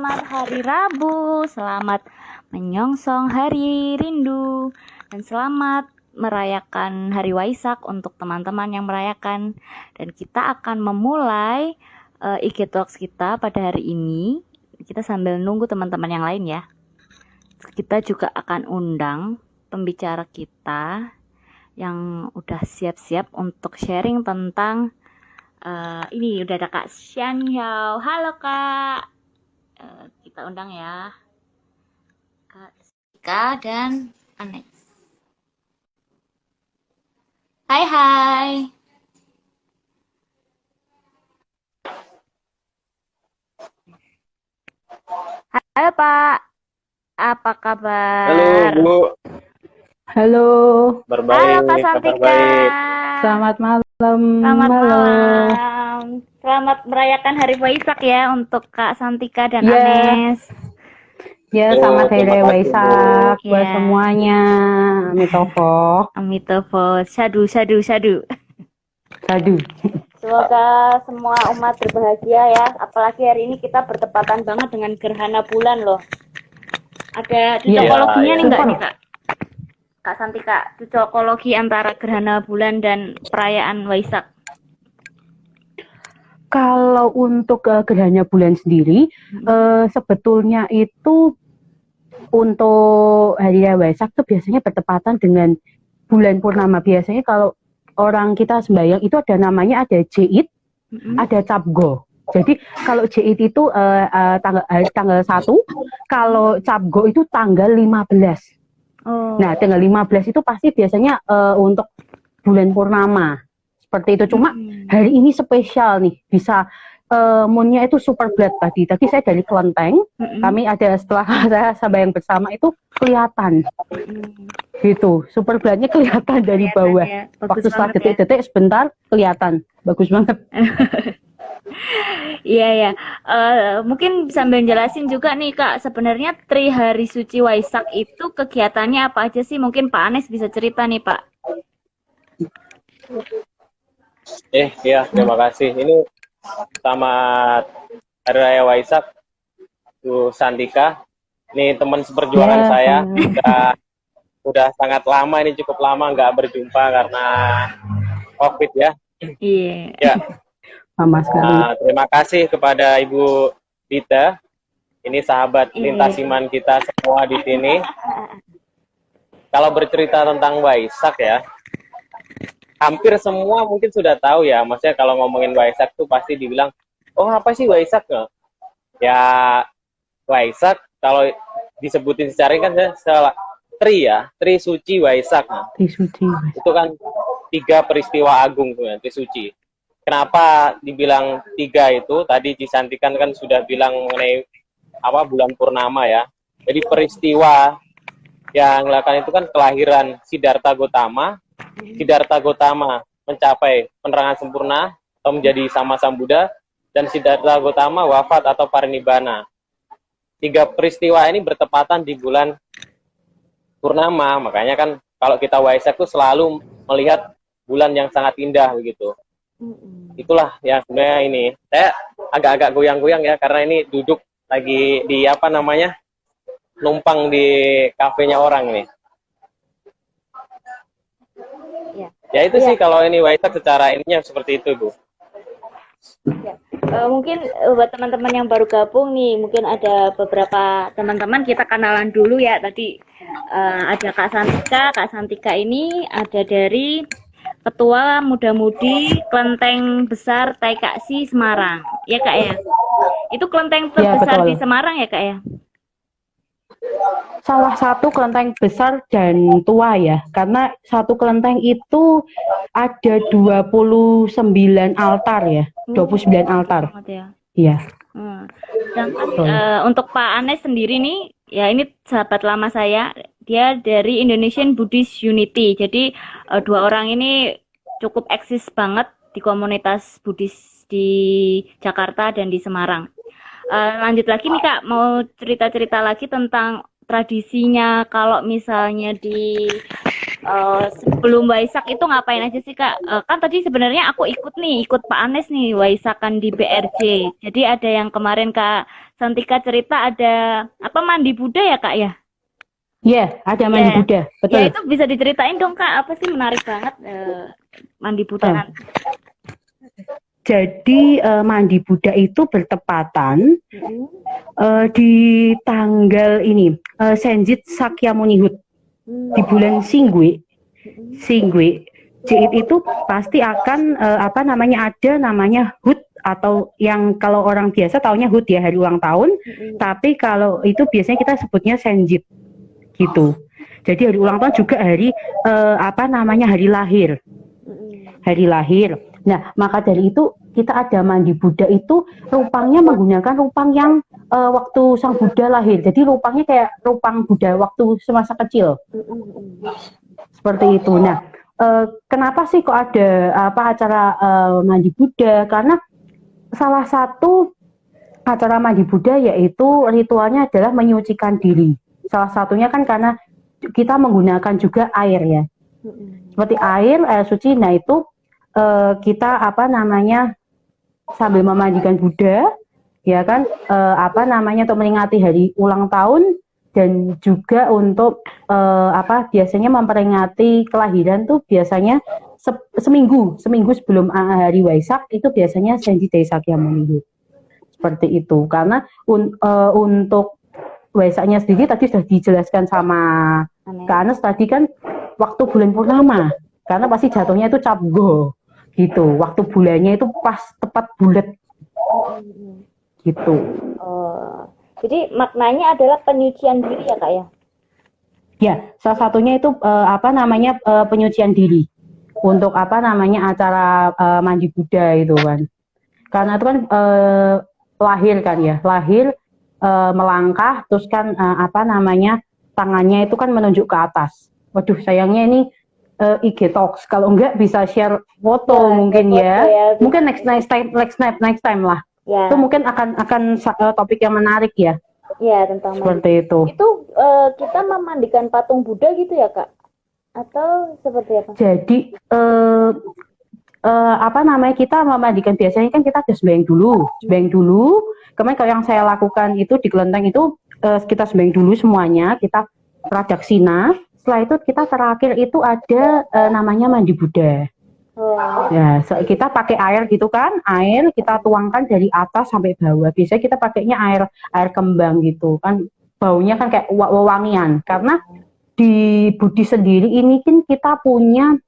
Selamat Hari Rabu, selamat menyongsong Hari Rindu, dan selamat merayakan Hari Waisak untuk teman-teman yang merayakan. Dan kita akan memulai IG Talks kita pada hari ini. Kita sambil nunggu teman-teman yang lain ya. Kita juga akan undang pembicara kita yang udah siap-siap untuk sharing tentang ini udah ada Kak Xian Yao. Halo Kak. Kita undang ya Kak Sika dan Anex. Hai. Halo Pak. Apa kabar? Halo Bu. Halo. Halo Kak Santika. Selamat malam. Selamat malam. Selamat merayakan Hari Waisak ya untuk Kak Santika dan Anes. Ya, selamat Hari Waisak buat Ya. semuanya. Amitofo. Amitofo. Sadu. Aduh. Semoga semua umat berbahagia ya. Apalagi hari ini kita bertepatan banget dengan gerhana bulan loh. Ada cocokologinya nih enggak nih Kak? Kak Santika, cocokologi antara gerhana bulan dan perayaan Waisak. Kalau untuk gerhana bulan sendiri, sebetulnya itu untuk Hari Raya Waisak itu biasanya bertepatan dengan bulan purnama. Biasanya kalau orang kita sembahyang itu ada namanya ada Jait, ada Capgo. Jadi kalau Jait itu tanggal 1, kalau Capgo itu tanggal 15. Oh. Nah, tanggal 15 itu pasti biasanya untuk bulan purnama. Seperti itu. Cuma hari ini spesial nih, bisa moonnya itu super blood tadi. Tadi saya dari Kelenteng, kami ada setelah saya sembahyang bersama itu kelihatan. Gitu, super bloodnya kelihatan dari bawah. Ya. Waktu setelah detik-detik sebentar kelihatan. Bagus banget. Iya ya. Mungkin sambil jelasin juga nih Kak, sebenarnya Tri Hari Suci Waisak itu kegiatannya apa aja sih? Mungkin Pak Anes bisa cerita nih Pak. Iya, terima kasih. Ini selamat Hari Raya Waisak, Bu Santika. Ini teman seperjuangan saya. Udah sangat lama, ini cukup lama nggak berjumpa karena COVID ya. Iya. Ya. Sama sekali. Terima kasih kepada Ibu Dita. Ini sahabat lintas iman kita semua di sini. Kalau bercerita tentang Waisak ya, hampir semua mungkin sudah tahu ya. Maksudnya kalau ngomongin Waisak tuh pasti dibilang, oh apa sih Waisak? Ya Waisak kalau disebutin secara kan Tri Suci Waisak. Tri Suci. Itu kan 3 peristiwa agung tuh ya, Tri Suci. Kenapa dibilang 3 itu? Tadi Cisantikan kan sudah bilang mengenai apa bulan purnama ya. Jadi peristiwa yang dilakukan itu kan kelahiran Siddhartha Gautama. Siddhartha Gautama mencapai penerangan sempurna atau menjadi sama Sang Buddha, dan Siddhartha Gautama wafat atau parinibbana. 3 peristiwa ini bertepatan di bulan purnama. Makanya kan kalau kita Waisak itu selalu melihat bulan yang sangat indah begitu. Itulah yang sebenarnya ini. Saya agak-agak goyang-goyang ya karena ini duduk lagi di apa namanya? Numpang di kafenya orang ini. Ya itu sih kalau ini Waisak secara ininya seperti itu, Bu. Ya. Mungkin buat teman-teman yang baru gabung nih, mungkin ada beberapa teman-teman kita kenalan dulu ya. Tadi ada Kak Santika ini ada dari Ketua Muda-Mudi Kelenteng Besar TKSI Semarang. Ya Kak ya? Itu kelenteng terbesar di Semarang ya Kak ya? Salah satu kelenteng besar dan tua ya, karena satu kelenteng itu ada 29 altar ya, 29 altar. Iya. Untuk Pak Anes sendiri nih, ya ini sahabat lama saya, dia dari Indonesian Buddhist Unity. Jadi 2 orang ini cukup eksis banget di komunitas Buddhis di Jakarta dan di Semarang. Lanjut lagi nih Kak, mau cerita-cerita lagi tentang tradisinya. Kalau misalnya di sebelum Waisak itu ngapain aja sih Kak? Kan tadi sebenarnya aku ikut Pak Anes nih Waisakan di BRJ. Jadi ada yang kemarin Kak Santika cerita ada apa mandi Buddha ya Kak ya? Ya, ada mandi Iya. Buddha, Ya betul. itu bisa diceritain dong Kak, apa sih menarik banget mandi Buddha Oh. nanti. Jadi mandi Buddha itu bertepatan di tanggal ini Senjit Sakyamuni Hut di bulan Singgwe. Jait itu pasti akan apa namanya ada namanya HUT atau yang kalau orang biasa taunya HUT ya hari ulang tahun, tapi kalau itu biasanya kita sebutnya Senjit gitu. Jadi hari ulang tahun juga hari apa namanya hari lahir. Hari lahir. Nah, maka dari itu kita ada mandi Buddha itu rupangnya menggunakan rupang yang waktu Sang Buddha lahir. Jadi rupangnya kayak rupang Buddha waktu semasa kecil. Seperti itu. Nah, kenapa sih kok ada apa acara mandi Buddha? Karena salah satu acara mandi Buddha yaitu ritualnya adalah menyucikan diri. Salah satunya kan karena kita menggunakan juga air ya. Seperti air suci. Nah, itu kita apa namanya sambil memandikan Buddha ya kan apa namanya untuk memperingati hari ulang tahun dan juga untuk apa biasanya memperingati kelahiran tuh biasanya seminggu sebelum hari Waisak itu biasanya Senji Sakyamuni seperti itu karena untuk Waisaknya sendiri tadi sudah dijelaskan sama Kak Anes tadi kan waktu bulan purnama karena pasti jatuhnya itu Capgo gitu waktu bulannya itu pas tepat bulat gitu. Jadi maknanya adalah penyucian diri ya Kak ya? Ya, salah satunya itu apa namanya penyucian diri untuk apa namanya acara mandi Buddha itu kan. Karena itu kan lahir kan ya, lahir melangkah terus kan apa namanya tangannya itu kan menunjuk ke atas. Waduh, sayangnya ini IG Talks kalau enggak bisa share foto ya, mungkin ya. Mungkin next time lah. Ya. Itu mungkin akan topik yang menarik ya. Ya, tentang seperti itu. Itu kita memandikan patung Buddha gitu ya, Kak? Atau seperti apa? Jadi apa namanya kita memandikan biasanya kan kita harus sembahyang dulu. Kemarin kalau yang saya lakukan itu di kelenteng itu kita sembahyang dulu semuanya, kita pradaksina. Setelah itu kita terakhir itu ada namanya mandi Buddha. Ya, kita pakai air gitu kan, air kita tuangkan dari atas sampai bawah. Biasanya kita pakainya air kembang gitu kan, baunya kan kayak wewangian. Karena di Budi sendiri ini kan kita punya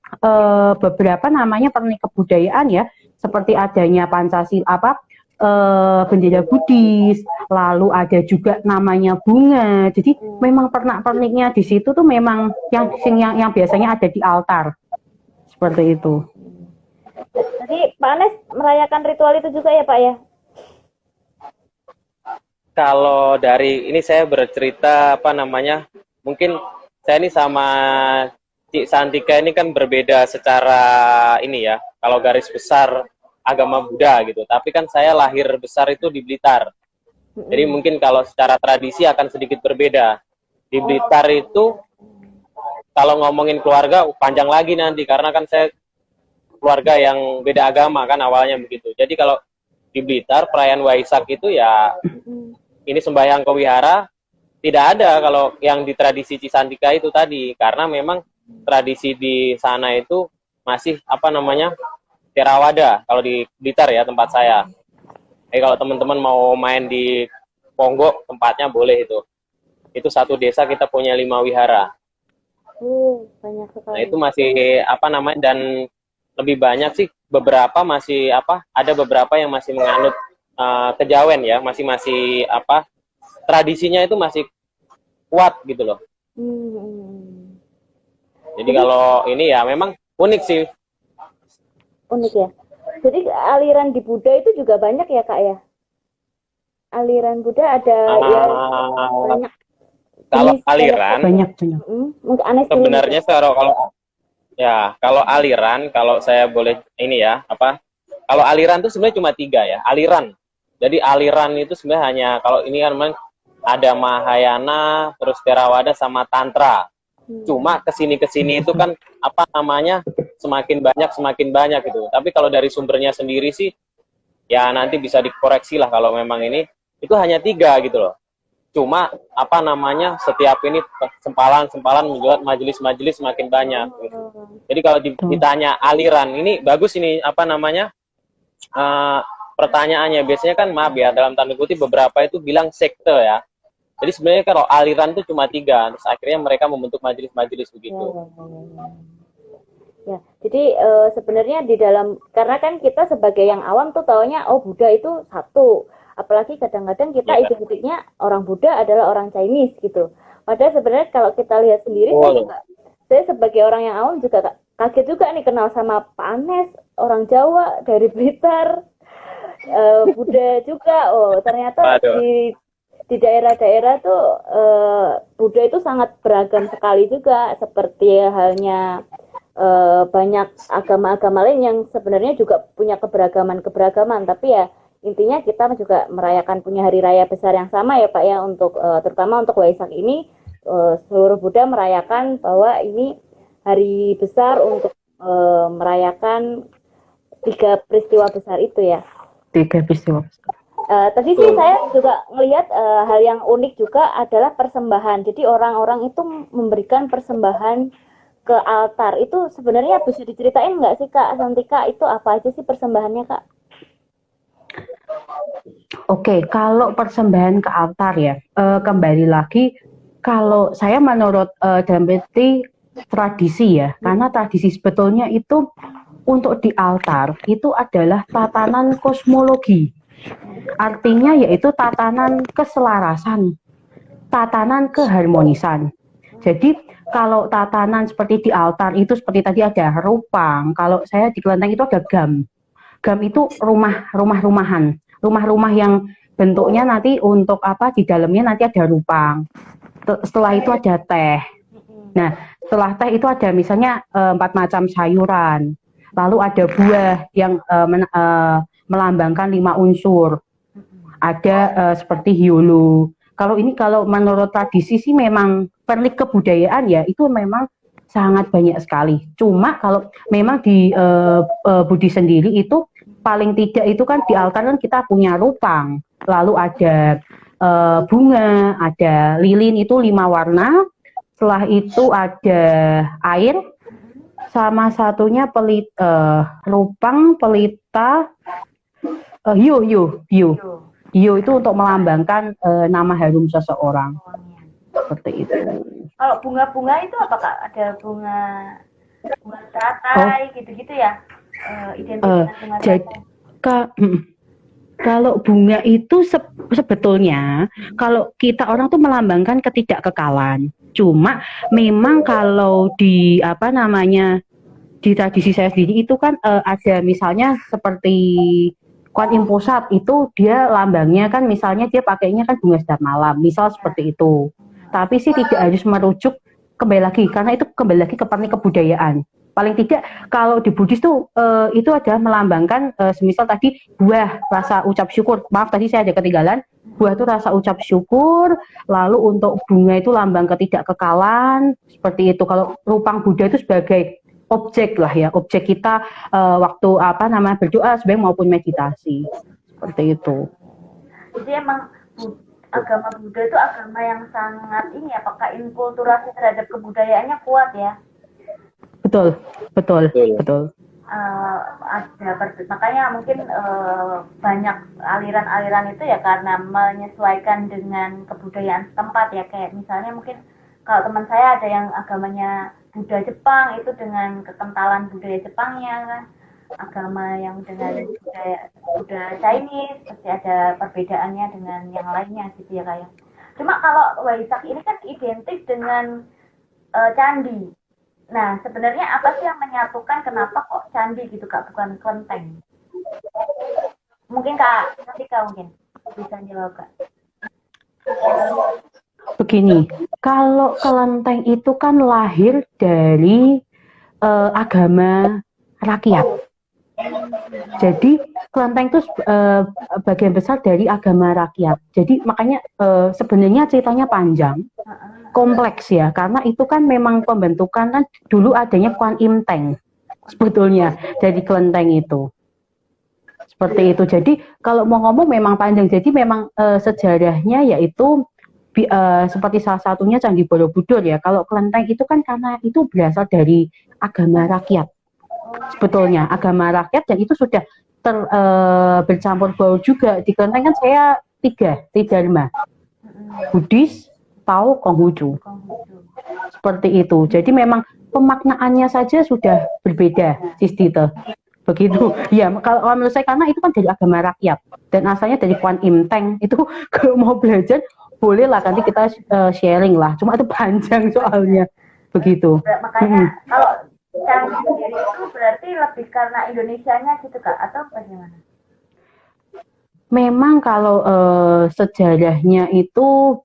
beberapa namanya pernik kebudayaan ya, seperti adanya Pancasila bendera Buddhis, lalu ada juga namanya bunga. Jadi memang pernak-perniknya di situ tuh memang yang biasanya ada di altar. Seperti itu. Jadi Pak Anes merayakan ritual itu juga ya Pak ya? Kalau dari ini saya bercerita apa namanya, mungkin saya ini sama Cik Santika ini kan berbeda secara ini ya, kalau garis besar agama Buddha gitu. Tapi kan saya lahir besar itu di Blitar. Jadi mungkin kalau secara tradisi akan sedikit berbeda. Di Blitar itu kalau ngomongin keluarga panjang lagi nanti karena kan saya keluarga yang beda agama kan awalnya begitu. Jadi kalau di Blitar perayaan Waisak itu ya ini sembahyang ke wihara tidak ada kalau yang di tradisi Cisantika itu tadi karena memang tradisi di sana itu masih apa namanya Theravada kalau di Blitar ya tempat saya. Kalau teman-teman mau main di Ponggok tempatnya boleh itu. Itu satu desa kita punya 5 wihara. Banyak sekali. Nah itu masih apa namanya dan lebih banyak sih beberapa masih ada beberapa yang masih menganut kejawen ya masih apa tradisinya itu masih kuat gitu loh. Jadi kalau ini ya memang unik sih. Unik ya. Jadi aliran di Buddha itu juga banyak ya Kak ya? Aliran Buddha ada yang banyak. Kalau aliran banyak. Sebenarnya kalau aliran kalau saya boleh ini ya kalau aliran itu sebenarnya cuma 3 ya aliran. Jadi aliran itu sebenarnya hanya kalau ini kan ada Mahayana terus Theravada sama Tantra. Cuma kesini itu kan apa namanya semakin banyak gitu. Tapi kalau dari sumbernya sendiri sih ya nanti bisa dikoreksi lah kalau memang ini itu hanya 3 gitu loh. Cuma apa namanya, setiap ini sempalan-sempalan membuat majelis-majelis semakin banyak gitu. Jadi kalau ditanya aliran, ini bagus ini apa namanya, pertanyaannya biasanya kan, maaf ya dalam tanda kutip, beberapa itu bilang sekte ya. Jadi sebenarnya kalau aliran itu cuma 3, terus akhirnya mereka membentuk majelis-majelis begitu. Ya, jadi sebenarnya di dalam, karena kan kita sebagai yang awam tuh taunya oh Buddha itu satu, apalagi kadang-kadang kita identiknya orang Buddha adalah orang Chinese gitu. Padahal sebenarnya kalau kita lihat sendiri, saya sebagai orang yang awam juga kaget juga nih kenal sama Pak Anes, orang Jawa dari Blitar, Buddha juga. Oh ternyata di daerah-daerah tuh Buddha itu sangat beragam sekali juga, seperti halnya banyak agama-agama lain yang sebenarnya juga punya keberagaman, tapi ya intinya kita juga merayakan, punya hari raya besar yang sama ya Pak ya, untuk terutama untuk Waisak ini seluruh Buddha merayakan bahwa ini hari besar untuk merayakan 3 peristiwa besar itu ya. 3 peristiwa besar. Tadi sih saya juga melihat hal yang unik juga adalah persembahan. Jadi orang-orang itu memberikan persembahan ke altar. Itu sebenarnya bisa diceritain nggak sih Kak Santika, itu apa aja sih persembahannya Kak? Oke, kalau persembahan ke altar ya, kembali lagi, kalau saya menurut dalam arti tradisi ya, karena tradisi sebetulnya itu untuk di altar itu adalah tatanan kosmologi. Artinya yaitu tatanan keselarasan, tatanan keharmonisan. Jadi kalau tatanan seperti di altar itu seperti tadi ada rupang, kalau saya di kelenteng itu ada gam. Gam itu rumah-rumahan, rumah-rumah yang bentuknya nanti untuk apa, di dalamnya nanti ada rupang. Setelah itu ada teh. Nah, setelah teh itu ada misalnya 4 macam sayuran. Lalu ada buah yang melambangkan 5 unsur. Ada seperti hiulu. Kalau menurut tradisi sih memang perlik kebudayaan ya, itu memang sangat banyak sekali. Cuma kalau memang di Budi sendiri itu paling tidak itu kan di altar kan kita punya rupang, lalu ada bunga, ada lilin itu 5 warna. Setelah itu ada air, sama satunya rupang, pelita, hiu. Hiu itu untuk melambangkan nama harum seseorang. Seperti itu. Kalau bunga-bunga itu apa Kak? Ada bunga teratai gitu-gitu ya? Identitas dengan kalau bunga itu sebetulnya kalau kita orang tuh melambangkan ketidakkekalan. Cuma memang kalau di di tradisi saya sendiri itu kan ada misalnya seperti Kuan Im Pusat itu dia lambangnya kan misalnya dia pakainya kan bunga sedap malam, misal seperti itu. Tapi sih tidak harus merujuk kembali lagi, karena itu kembali lagi ke kebudayaan. Paling tidak kalau di Buddhis tuh itu adalah melambangkan semisal tadi buah rasa ucap syukur. Maaf tadi saya ada ketinggalan. Buah itu rasa ucap syukur. Lalu untuk bunga itu lambang ketidakkekalan. Seperti itu. Kalau rupang Buddha itu sebagai objek lah ya, objek kita waktu berdoa sebagai maupun meditasi. Seperti itu. Jadi emang agama Buddha itu agama yang sangat ini ya, pakai inkulturasi terhadap kebudayaannya kuat ya. Betul. Makanya mungkin banyak aliran-aliran itu ya karena menyesuaikan dengan kebudayaan setempat ya, kayak misalnya mungkin kalau teman saya ada yang agamanya Buddha Jepang, itu dengan kekentalan budaya Jepangnya kan, agama yang dengan budaya Chinese pasti ada perbedaannya dengan yang lainnya gitu ya kayak. Cuma kalau Waisak ini kan identik dengan candi. Nah, sebenarnya apa sih yang menyatukan, kenapa kok candi gitu Kak, bukan kelenteng? Mungkin Kak Santika mungkin bisa jawab Kak. Begini, kalau kelenteng itu kan lahir dari agama rakyat. Jadi kelenteng itu bagian besar dari agama rakyat. Jadi makanya sebenarnya ceritanya panjang, kompleks ya, karena itu kan memang pembentukan kan dulu adanya Kuan Im Teng sebetulnya dari kelenteng itu. Seperti itu. Jadi kalau mau ngomong memang panjang. Jadi memang sejarahnya yaitu seperti salah satunya Candi Borobudur ya. Kalau kelenteng itu kan karena itu berasal dari agama rakyat. Sebetulnya agama rakyat dan itu sudah bercampur baur juga. Di kelenteng kan saya tiga Tridharma. Buddhis, Tao, Konghucu. Seperti itu. Jadi memang pemaknaannya saja sudah berbeda, Sistite. Begitu. Ya, kalau menurut saya karena itu kan dari agama rakyat dan asalnya dari Kwan Im Teng. Itu kalau mau belajar boleh lah nanti kita sharing lah. Cuma itu panjang soalnya. Begitu. Makanya kalau Candi sendiri itu berarti lebih karena Indonesianya gitu Kak atau bagaimana? Memang kalau sejarahnya itu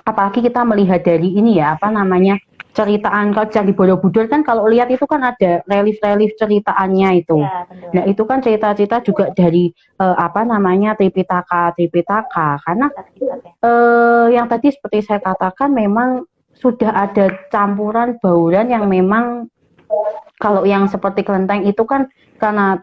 apalagi kita melihat dari ini ya apa namanya ceritaan kalau Candi Borobudur kan kalau lihat itu kan ada relief-relief ceritaannya itu. Ya, Nah itu kan cerita-cerita juga dari apa namanya Tripitaka karena yang tadi seperti saya katakan memang sudah ada campuran bauran yang memang kalau yang seperti kelenteng itu kan karena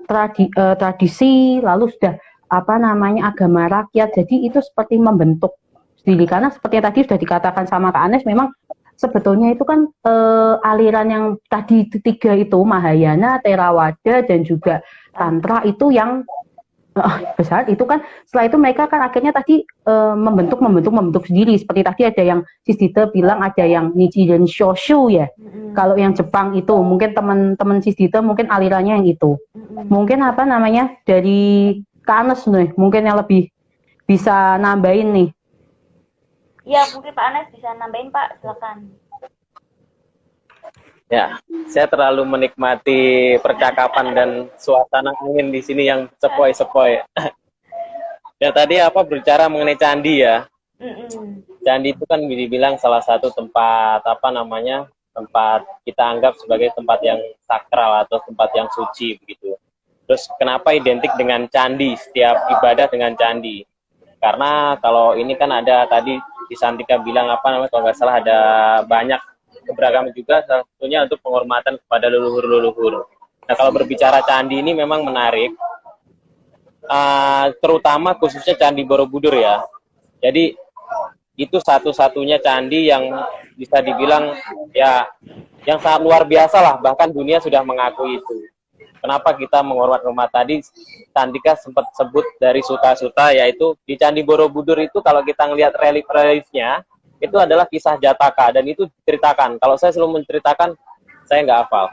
tradisi lalu sudah apa namanya agama rakyat jadi itu seperti membentuk sendiri karena seperti yang tadi sudah dikatakan sama Kak Anes memang sebetulnya itu kan aliran yang tadi tiga itu Mahayana, Theravada dan juga Tantra itu yang besar itu kan setelah itu mereka kan akhirnya tadi membentuk sendiri seperti tadi ada yang Sistite bilang ada yang Nichiren Shoshu ya kalau yang Jepang itu mungkin teman-teman Sistite mungkin alirannya yang itu mungkin apa namanya dari Kanes nih mungkin yang lebih bisa nambahin nih ya mungkin Pak Anes bisa nambahin Pak silakan. Ya, saya terlalu menikmati percakapan dan suasana angin di sini yang sepoi-sepoi. Ya tadi apa berbicara mengenai candi ya. Candi itu kan dibilang salah satu tempat apa namanya tempat kita anggap sebagai tempat yang sakral atau tempat yang suci begitu. Terus kenapa identik dengan candi setiap ibadah dengan candi? Karena kalau ini kan ada tadi di Santika bilang apa namanya kalau nggak salah ada banyak keberagaman juga salah satunya untuk penghormatan kepada leluhur-leluhur. Nah kalau berbicara candi ini memang menarik, terutama khususnya Candi Borobudur ya. Jadi itu satu-satunya candi yang bisa dibilang ya yang sangat luar biasa lah. Bahkan dunia sudah mengakui itu. Kenapa kita menghormat tadi Santika sempat sebut dari suta-suta yaitu di Candi Borobudur itu kalau kita ngelihat relief-reliefnya itu adalah kisah Jataka dan itu diceritakan. Kalau saya selalu menceritakan, saya nggak hafal.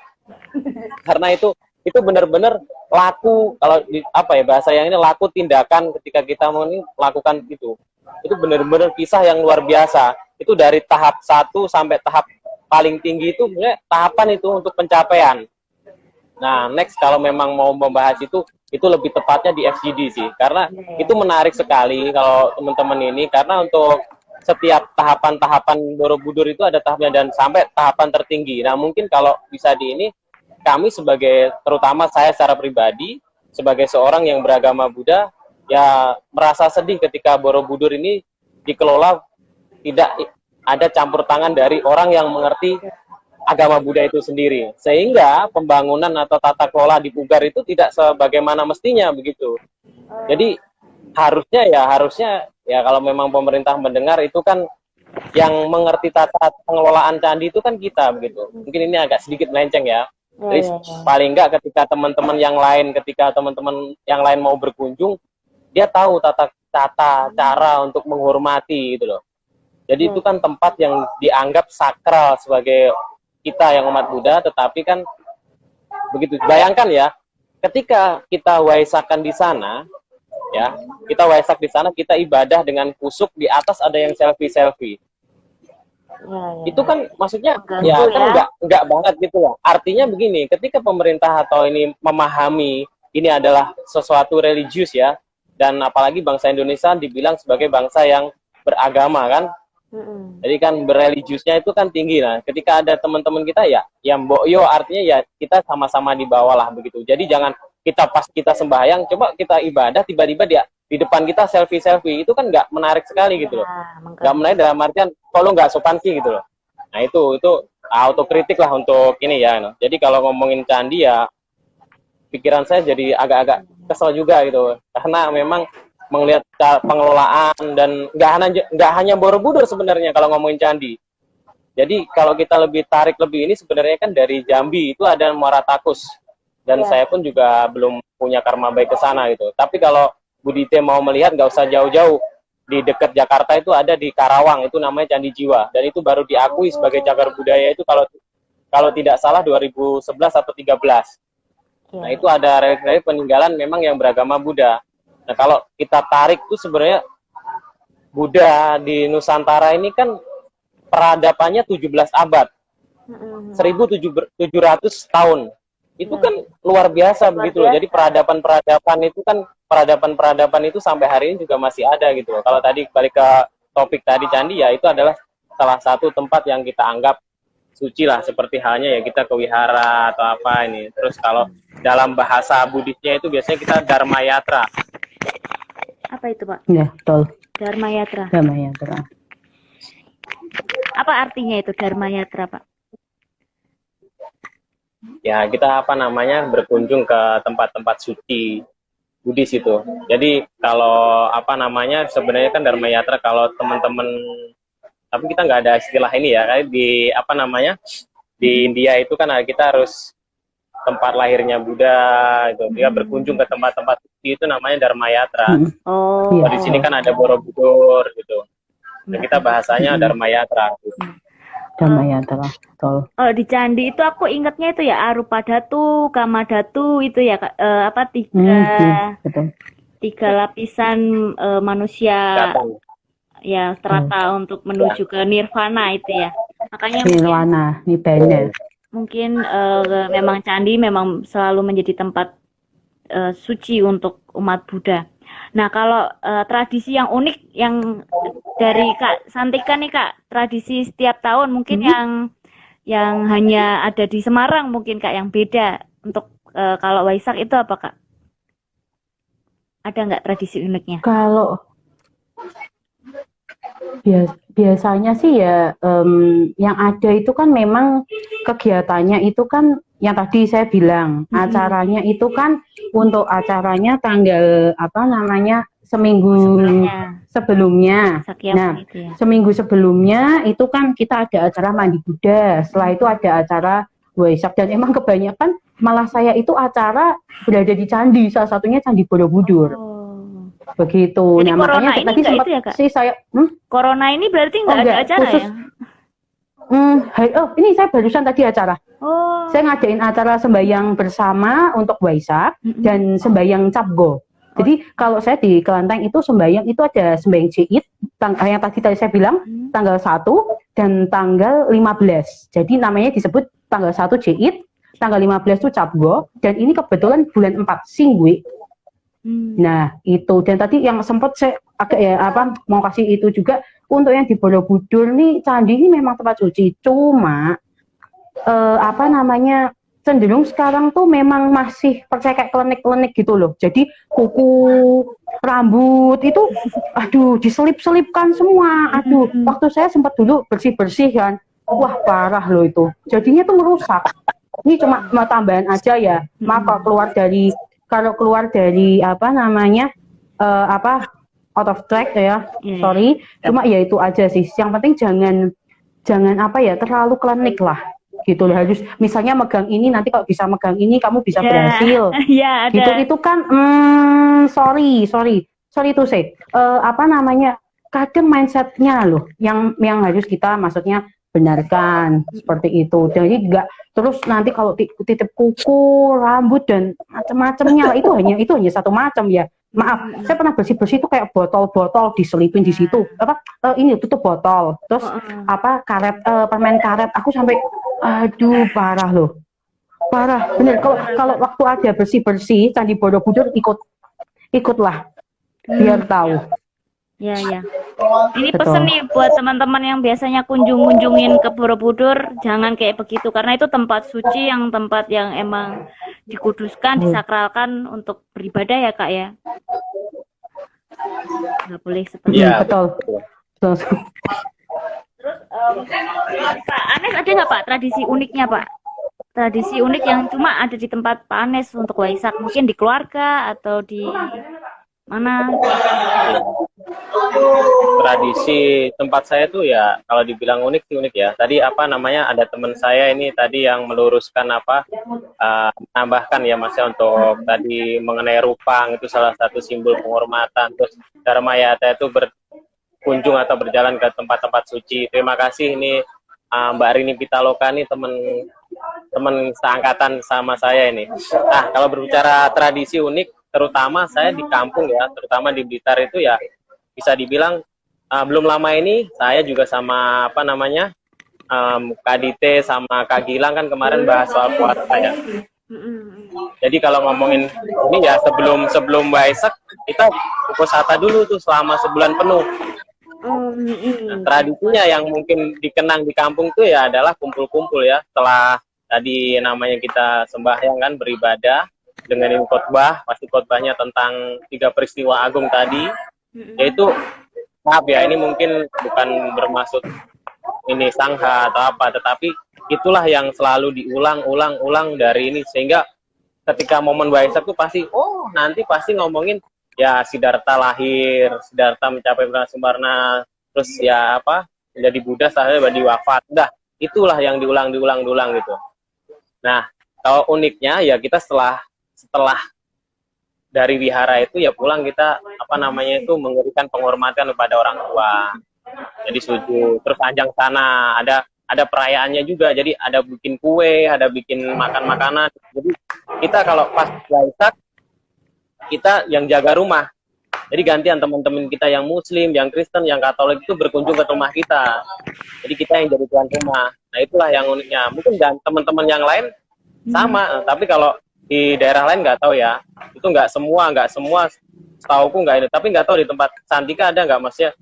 Karena itu benar-benar laku kalau apa ya bahasa yang ini laku tindakan ketika kita melakukan itu. Itu benar-benar kisah yang luar biasa. Itu dari tahap 1 sampai tahap paling tinggi itu tahapan itu untuk pencapaian. Nah, next kalau memang mau membahas itu lebih tepatnya di FGD sih. Karena itu menarik sekali kalau teman-teman ini karena untuk setiap tahapan-tahapan Borobudur itu ada tahapnya dan sampai tahapan tertinggi. Nah mungkin kalau bisa kami sebagai, terutama saya secara pribadi, sebagai seorang yang beragama Buddha, ya merasa sedih ketika Borobudur ini dikelola tidak ada campur tangan dari orang yang mengerti agama Buddha itu sendiri. Sehingga pembangunan atau tata kelola di Pugar itu tidak sebagaimana mestinya begitu. Jadi harusnya ya kalau memang pemerintah mendengar itu kan yang mengerti tata pengelolaan candi itu kan kita begitu. Mungkin ini agak sedikit melenceng ya. Jadi paling enggak ketika teman-teman yang lain mau berkunjung, dia tahu tata cara untuk menghormati gitu loh. Jadi itu kan tempat yang dianggap sakral sebagai kita yang umat Buddha, tetapi kan begitu. Bayangkan ya, ketika kita waisakan di sana, ya kita waisak di sana, kita ibadah dengan kusuk, di atas ada yang selfie. Itu kan maksudnya ya kan enggak banget gitu ya. Artinya begini, ketika pemerintah atau ini memahami ini adalah sesuatu religius ya, dan apalagi bangsa Indonesia dibilang sebagai bangsa yang beragama kan. Jadi kan berreligiusnya itu kan tinggi. Nah, ketika ada teman-teman kita ya mbokyo artinya ya kita sama-sama di bawah lah begitu. Jadi jangan pas kita sembahyang, coba kita ibadah, tiba-tiba dia di depan kita selfie itu kan nggak menarik sekali gitu loh. Nggak menarik dalam artian kalau nggak sopan sih gitu loh. Nah itu autokritik lah untuk ini ya. Jadi kalau ngomongin candi ya pikiran saya jadi agak-agak kesel juga gitu, karena memang melihat pengelolaan dan nggak hanya Borobudur sebenarnya kalau ngomongin candi. Jadi kalau kita lebih tarik lebih ini sebenarnya kan dari Jambi itu ada Muara Takus, dan saya pun juga belum punya karma baik ke sana gitu. Tapi kalau Budite mau melihat nggak usah jauh-jauh, di dekat Jakarta itu ada di Karawang, itu namanya Candi Jiwa, dan itu baru diakui sebagai cagar budaya itu kalau tidak salah 2011 atau 13. Nah itu ada relik-relik peninggalan memang yang beragama Buddha. Nah kalau kita tarik tuh sebenarnya Buddha di Nusantara ini kan peradabannya 17 abad, 1700 tahun. Itu kan luar biasa begitu loh. Jadi peradaban-peradaban itu kan peradaban-peradaban itu sampai hari ini juga masih ada gitu loh. Kalau tadi balik ke topik tadi candi ya, itu adalah salah satu tempat yang kita anggap suci lah, seperti halnya ya kita ke wihara atau apa ini. Terus kalau dalam bahasa Buddhisnya itu biasanya kita Dharma Yatra. Apa itu, Pak? Ya, betul. Dharma Yatra. Dharma Yatra. Apa artinya itu Dharma Yatra, Pak? Ya kita berkunjung ke tempat-tempat suci Buddhis itu. Jadi kalau sebenarnya kan Dharma Yatra kalau teman-teman, tapi kita nggak ada istilah ini ya, kayak di India itu kan kita harus tempat lahirnya Buddha itu, dia berkunjung ke tempat-tempat suci itu namanya Dharma Yatra. Oh, Di sini kan ada Borobudur gitu. Dan kita bahasanya Dharma Yatra. Dharma Yatra, betul. Kalau di candi itu aku ingatnya itu ya Arupa Datu, Kama Datu itu ya Betul. tiga lapisan manusia Datang. ya strata untuk menuju ke nirvana itu ya. Makanya Nirwana, Nibbana. mungkin memang candi memang selalu menjadi tempat suci untuk umat Buddha. Nah, kalau tradisi yang unik yang dari Kak Santika nih Kak, tradisi setiap tahun mungkin yang hanya ada di Semarang mungkin Kak, yang beda untuk kalau Waisak itu apa Kak? Ada nggak tradisi uniknya? Kalau biasanya sih ya yang ada itu kan memang kegiatannya itu kan yang tadi saya bilang acaranya itu kan untuk acaranya tanggal seminggu sebelumnya. Nah, itu ya. seminggu sebelumnya itu kan kita ada acara mandi Buddha, setelah itu ada acara Waisak, dan emang kebanyakan malah saya itu acara berada di candi, salah satunya Candi Borobudur. Begitu. Jadi nah corona makanya ini tadi nggak sempat itu ya, Kak? sih saya Corona ini berarti nggak ada enggak, acara khusus, ya? Ini saya barusan tadi acara. Oh. Saya ngadain acara sembahyang bersama untuk Waisak dan sembahyang Capgo. Jadi kalau saya di Kelanteng itu sembahyang itu ada sembahyang Jait, yang tadi saya bilang tanggal 1 dan tanggal 15. Jadi namanya disebut tanggal 1 Jait, tanggal 15 itu Capgo, dan ini kebetulan bulan 4 Singwe. Nah, itu. Dan tadi yang sempat saya mau kasih itu juga untuk yang di Borobudur nih, candi ini memang tempat suci. Cuma cenderung sekarang tuh memang masih percaya kayak klenik-klenik gitu loh. Jadi kuku, rambut itu diselip-selipkan semua. Waktu saya sempat dulu bersih-bersih kan. Wah, parah loh itu. Jadinya tuh merusak. Ini cuma tambahan aja ya. Maka kalau keluar dari out of track ya, sorry. Cuma ya itu aja sih. Yang penting jangan terlalu klinik lah, gitu loh. Harus misalnya megang ini, nanti kalau bisa megang ini kamu bisa berhasil. Ada. Gitu itu kan sorry to say. Kadang mindsetnya loh yang harus kita maksudnya benarkan seperti itu. Jadi enggak terus nanti kalau titip kuku, rambut dan macam-macamnya itu hanya satu macam ya. Maaf, saya pernah bersih-bersih itu kayak botol-botol diselipin di situ. Ini tutup botol. Terus karet, permen karet. Aku sampai parah loh. Parah, bener. Kalau waktu ada bersih-bersih Candi Borobudur ikutlah biar tahu. Ya. Ini pesen nih buat teman-teman yang biasanya kunjungin ke Borobudur, jangan kayak begitu karena itu tempat suci, tempat yang emang dikuduskan, disakralkan untuk beribadah ya Kak ya. Nggak boleh seperti itu. Betul. Terus mungkin Pak Anes ada nggak Pak tradisi uniknya Pak tradisi unik yang cuma ada di tempat Pak Anes untuk Waisak, mungkin di keluarga atau di mana? Tradisi tempat saya tuh ya kalau dibilang unik sih unik ya. Tadi apa namanya ada teman saya ini tadi yang meluruskan apa menambahkan ya Mas ya untuk tadi mengenai rupang itu salah satu simbol penghormatan. Terus Dharma Yata itu berkunjung atau berjalan ke tempat-tempat suci. Terima kasih ini Mbak Rini Pitaloka nih teman seangkatan sama saya ini. Nah, kalau berbicara tradisi unik, terutama saya di kampung ya, terutama di Blitar itu ya bisa dibilang belum lama ini saya juga sama apa namanya Kak Dite sama Kak Gilang kan kemarin bahas soal puasa ya. Jadi kalau ngomongin ini ya sebelum Waisak kita wisata dulu tuh selama sebulan penuh. Nah, tradisinya yang mungkin dikenang di kampung tuh ya adalah kumpul-kumpul ya setelah tadi namanya kita sembahyang kan beribadah dengerin khotbah, pasti khotbahnya tentang 3 peristiwa agung tadi, yaitu maaf ya ini mungkin bukan bermaksud ini sangha atau apa, tetapi itulah yang selalu diulang-ulang dari ini sehingga ketika momen Waisak tuh pasti nanti pasti ngomongin ya Siddhartha lahir, Siddhartha mencapai purna sempurna, terus ya apa menjadi Buddha setelah wafat. Udah, itulah yang diulang gitu. Nah, kalau uniknya ya kita setelah dari wihara itu ya pulang kita apa namanya itu memberikan penghormatan kepada orang tua. Jadi sujud, terus ajang sana ada perayaannya juga. Jadi ada bikin kue, ada bikin makan makanan. Jadi kita kalau pas Waisak kita yang jaga rumah. Jadi gantian teman-teman kita yang Muslim, yang Kristen, yang Katolik itu berkunjung ke rumah kita. Jadi kita yang jadi tuan rumah. Nah itulah yang uniknya. Mungkin teman-teman yang lain sama, tapi kalau di daerah lain nggak tahu ya. Itu nggak semua, setauku nggak ini. Tapi nggak tahu di tempat Santika ada nggak Mas ya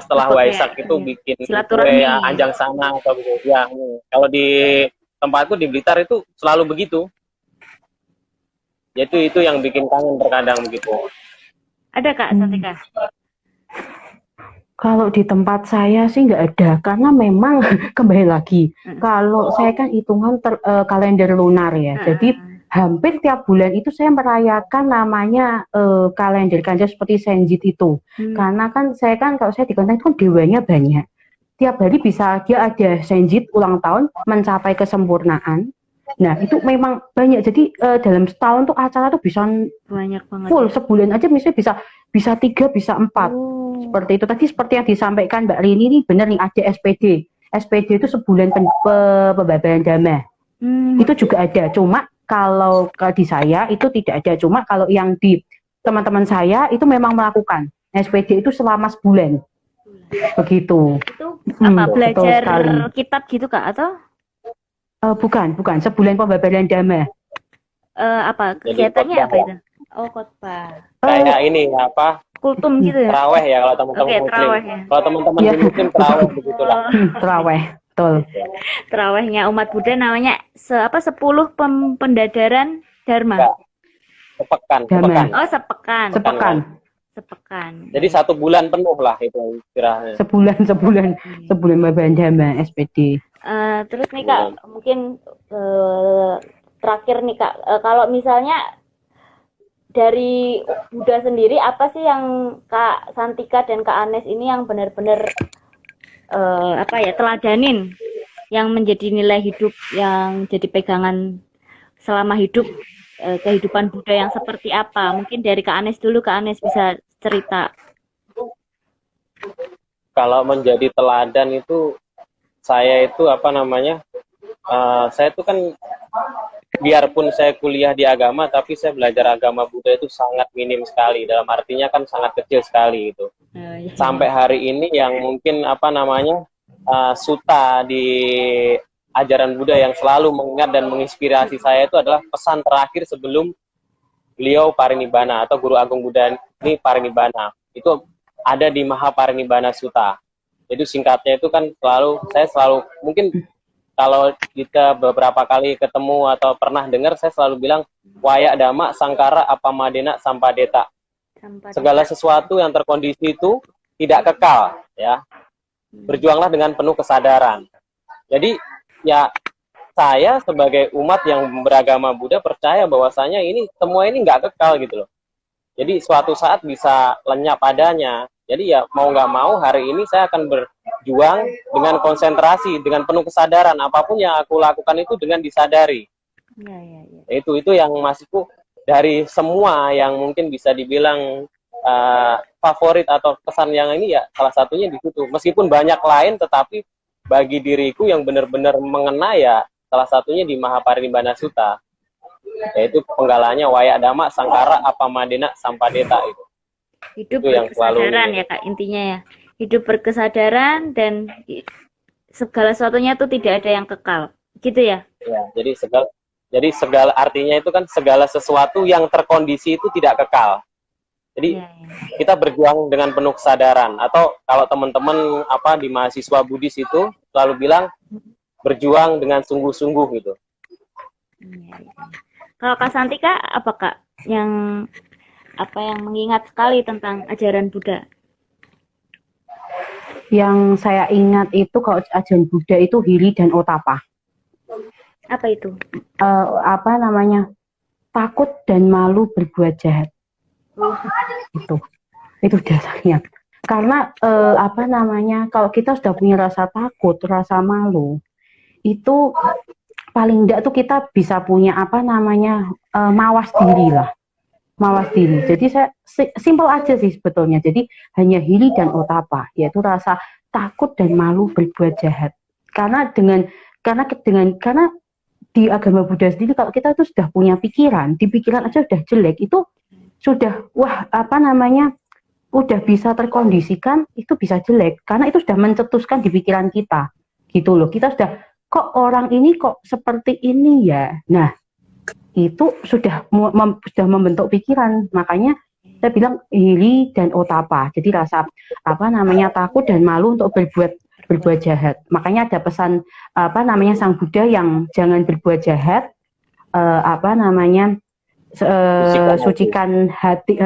setelah Waisak itu bikin kue ya, anjang sana atau begitu. Ya, kalau di tempatku di Blitar itu selalu begitu. Yaitu itu yang bikin kangen terkadang begitu. Ada Kak Santika? Kalau di tempat saya sih nggak ada, karena memang kembali lagi. Kalau saya kan hitungan kalender lunar ya, jadi hampir tiap bulan itu saya merayakan namanya kalender seperti Senjit itu. Karena kan kalau saya di konten itu kan dewanya banyak. Tiap hari bisa dia ada Senjit ulang tahun mencapai kesempurnaan. Nah itu memang banyak, jadi dalam setahun tuh acara tuh bisa banyak banget full, sebulan aja misalnya bisa 3, bisa 4 seperti itu. Tadi seperti yang disampaikan Mbak Rini ini benar nih, ada SPD itu sebulan pembabaran dhamma. Itu juga ada, cuma kalau di saya itu tidak ada, cuma kalau yang di teman-teman saya itu memang melakukan SPD itu selama sebulan begitu. Itu apa, belajar kitab gitu Kak atau bukan sebulan pembabaran dhamma. Apa kegiatannya apa itu? Oh, khotbah. Kayak ini apa? Kultum gitu ya? Terawih ya kalau teman-teman Muslim. Ya. Kalau teman-teman Muslim terawih begitulah. Terawih, betul. Terawihnya umat Buddha namanya 10 pendadaran Dharma. Sepekan. Oh, sepekan. Jadi 1 bulan penuh lah itu istilahnya. Sebulan pembabaran dhamma SPD. Terus nih Kak, mungkin terakhir nih Kak, kalau misalnya dari Buddha sendiri apa sih yang Kak Santika dan Kak Anes ini yang benar-benar teladanin, yang menjadi nilai hidup yang jadi pegangan selama hidup, kehidupan Buddha yang seperti apa? Mungkin dari Kak Anes dulu, Kak Anes bisa cerita. Kalau menjadi teladan itu saya itu saya itu kan biarpun saya kuliah di agama, tapi saya belajar agama Buddha itu sangat minim sekali. Dalam artinya kan sangat kecil sekali itu. Sampai hari ini yang mungkin suta di ajaran Buddha yang selalu mengingat dan menginspirasi saya itu adalah pesan terakhir sebelum beliau parinibbana atau Guru Agung Buddha ini parinibbana. Itu ada di Mahaparinibbana Sutta. Jadi singkatnya itu kan saya selalu mungkin kalau kita beberapa kali ketemu atau pernah dengar, saya selalu bilang waya dhamma sangkara apamadena sampadeta. Segala sesuatu yang terkondisi itu tidak kekal, ya. Berjuanglah dengan penuh kesadaran. Jadi ya saya sebagai umat yang beragama Buddha percaya bahwasanya ini semua ini nggak kekal gitu loh. Jadi suatu saat bisa lenyap adanya. Jadi ya mau nggak mau hari ini saya akan berjuang dengan konsentrasi, dengan penuh kesadaran. Apapun yang aku lakukan itu dengan disadari. Ya. Itu yang maksudku dari semua yang mungkin bisa dibilang favorit atau kesan yang ini ya salah satunya di situ. Meskipun banyak lain, tetapi bagi diriku yang benar-benar mengena ya salah satunya di Mahaparinibbana Sutta, yaitu penggalanya Waya Dhamma Sangkara Apamadena Sampadeta itu. Hidup Itu yang berkesadaran selalu ya Kak, intinya ya. Hidup berkesadaran dan segala sesuatunya tuh tidak ada yang kekal. Gitu ya? ya, jadi segala artinya itu kan segala sesuatu yang terkondisi itu tidak kekal. Jadi Ya. kita berjuang dengan penuh kesadaran. Atau kalau teman-teman di mahasiswa Buddhis itu selalu bilang berjuang dengan sungguh-sungguh gitu. Ya. Kalau Kak Santika apa Kak yang mengingat sekali tentang ajaran Buddha? Yang saya ingat itu kalau ajaran Buddha itu Hiri dan Otapa. Apa itu? Takut dan malu berbuat jahat. Itu dasarnya. Karena kalau kita sudah punya rasa takut, rasa malu, itu paling enggak tuh kita bisa punya mawas diri lah. Mawas diri. Jadi saya simpel aja sih sebetulnya. Jadi hanya Hiri dan Otapa, yaitu rasa takut dan malu berbuat jahat. Karena di agama Buddha sendiri kalau kita itu sudah punya pikiran, di pikiran aja sudah jelek, itu sudah udah bisa terkondisikan itu bisa jelek karena itu sudah mencetuskan di pikiran kita. Gitu loh. Kita sudah kok orang ini kok seperti ini ya. Nah, itu sudah membentuk pikiran. Makanya saya bilang Hiri dan Otapa. Jadi rasa takut dan malu untuk berbuat jahat. Makanya ada pesan Sang Buddha yang jangan berbuat jahat, sucikan hati,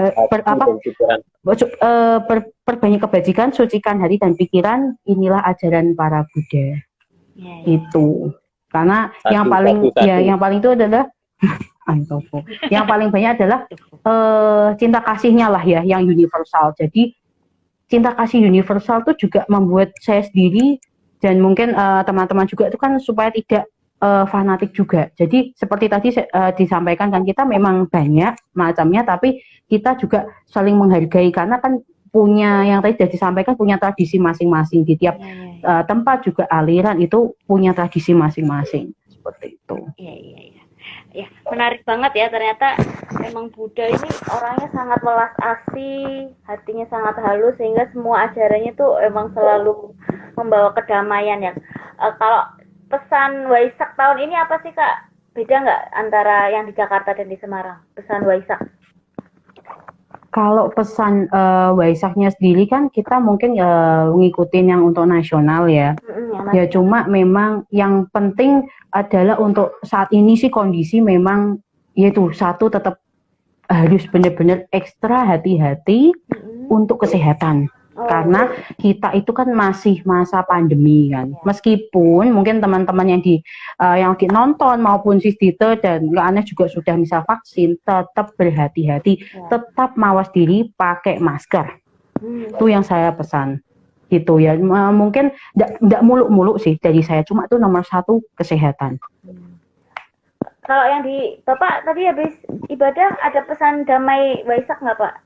perbanyak kebajikan, sucikan hati dan pikiran. Inilah ajaran para Buddha. Ya. Itu karena yang paling itu adalah yang paling banyak adalah cinta kasihnya lah ya, yang universal. Jadi cinta kasih universal itu juga membuat saya sendiri dan mungkin teman-teman juga itu kan supaya tidak fanatik juga. Jadi seperti tadi disampaikan kan, kita memang banyak macamnya, tapi kita juga saling menghargai karena kan punya, yang tadi sudah disampaikan, punya tradisi masing-masing. Di tiap tempat juga aliran itu punya tradisi masing-masing. Seperti itu. Iya. Ya, menarik banget ya, ternyata memang Buddha ini orangnya sangat welas asih, hatinya sangat halus, sehingga semua ajarannya tuh emang selalu membawa kedamaian ya. Kalau pesan Waisak tahun ini apa sih Kak? Beda nggak antara yang di Jakarta dan di Semarang? Pesan Waisak. Kalau pesan Waisaknya sendiri kan kita mungkin ngikutin yang untuk nasional ya. Ya cuma memang yang penting adalah untuk saat ini sih kondisi memang yaitu satu, tetap harus benar-benar ekstra hati-hati untuk kesehatan. Karena kita itu kan masih masa pandemi kan. Meskipun mungkin teman-teman yang nonton maupun Sisdita dan Kak Aneh juga sudah misal vaksin, tetap berhati-hati, tetap mawas diri, pakai masker. Itu yang saya pesan. Gitu ya. Mungkin enggak muluk-muluk sih dari saya, cuma itu nomor satu kesehatan. Kalau yang di Bapak tadi habis ibadah ada pesan damai Waisak nggak Pak?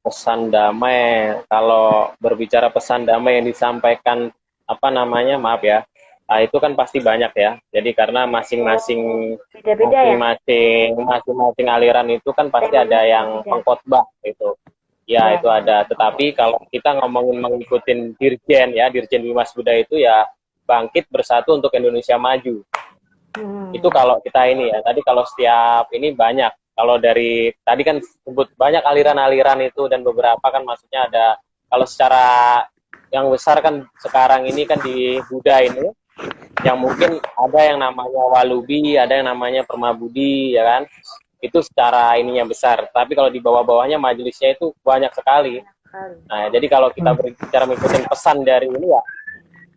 Pesan damai, kalau berbicara pesan damai yang disampaikan maaf ya, itu kan pasti banyak ya. Jadi karena masing-masing aliran itu kan pasti ada yang pengkhotbah itu. Ya, itu ada. Tetapi kalau kita ngomongin mengikuti Dirjen Bimas Buddha itu ya bangkit bersatu untuk Indonesia maju. Itu kalau kita ini ya. Tadi kalau setiap ini banyak. Kalau dari tadi kan sebut banyak aliran-aliran itu, dan beberapa kan maksudnya ada, kalau secara yang besar kan sekarang ini kan di Buddha ini, yang mungkin ada yang namanya Walubi, ada yang namanya Permabudi, ya kan? Itu secara ininya besar. Tapi kalau di bawah-bawahnya majelisnya itu banyak sekali. Nah, jadi kalau kita berbicara mengikuti pesan dari ini ya,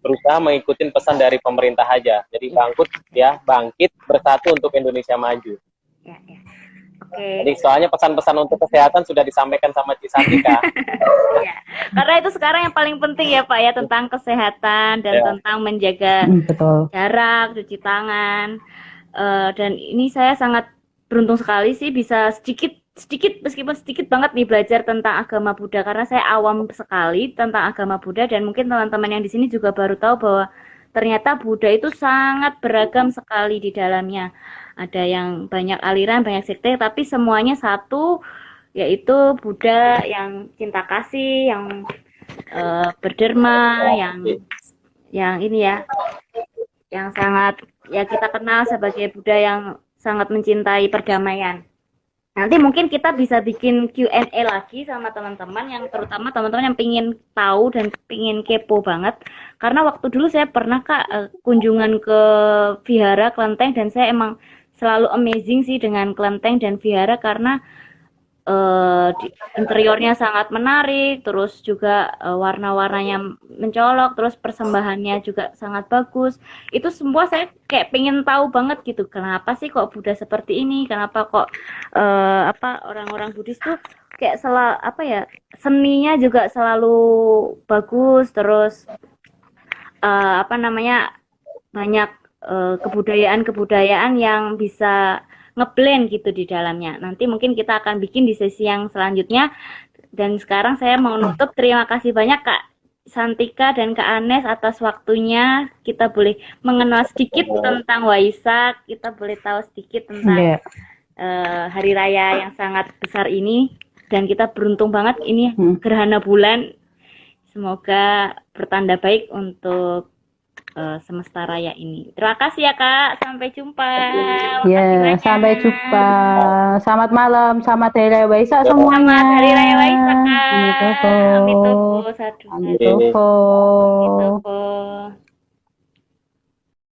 berusaha mengikuti pesan dari pemerintah aja. Jadi bangkit bersatu untuk Indonesia maju. Ya, ya. Oke. Jadi soalnya pesan-pesan untuk kesehatan sudah disampaikan sama Cisantika. Ya. Karena itu sekarang yang paling penting ya Pak ya, tentang kesehatan dan Ya. tentang menjaga Betul. jarak, cuci tangan. Dan ini saya sangat beruntung sekali sih bisa sedikit meskipun sedikit banget nih belajar tentang agama Buddha, karena saya awam sekali tentang agama Buddha, dan mungkin teman-teman yang di sini juga baru tahu bahwa ternyata Buddha itu sangat beragam sekali di dalamnya. Ada yang banyak aliran, banyak sekte, tapi semuanya satu, yaitu Buddha yang cinta kasih, yang berderma, yang ini ya, yang sangat ya kita kenal sebagai Buddha yang sangat mencintai perdamaian. Nanti mungkin kita bisa bikin Q&A lagi sama teman-teman, yang terutama teman-teman yang pingin tahu dan pingin kepo banget. Karena waktu dulu saya pernah Kak kunjungan ke Vihara Kelenteng, dan saya emang selalu amazing sih dengan Kelenteng dan Vihara, karena interiornya sangat menarik, terus juga warna-warnanya mencolok, terus persembahannya juga sangat bagus. Itu semua saya kayak pengen tahu banget gitu, kenapa sih kok Buddha seperti ini, kenapa kok orang-orang Buddhis tuh kayak seninya juga selalu bagus, terus banyak kebudayaan yang bisa ngeblend gitu di dalamnya. Nanti mungkin kita akan bikin di sesi yang selanjutnya. Dan sekarang saya mau nutup. Terima kasih banyak Kak Santika dan Kak Anes atas waktunya. Kita boleh mengenal sedikit tentang Waisak, kita boleh tahu sedikit tentang hari raya yang sangat besar ini, dan kita beruntung banget ini gerhana bulan. Semoga bertanda baik untuk semesta raya ini. Terima kasih ya Kak, sampai jumpa. Ya, sampai jumpa. Selamat malam, selamat Hari Raya Waisak semuanya. Selamat Hari Raya Waisak Kak. Amitofo. Amitofo. Amitofo. Amitofo.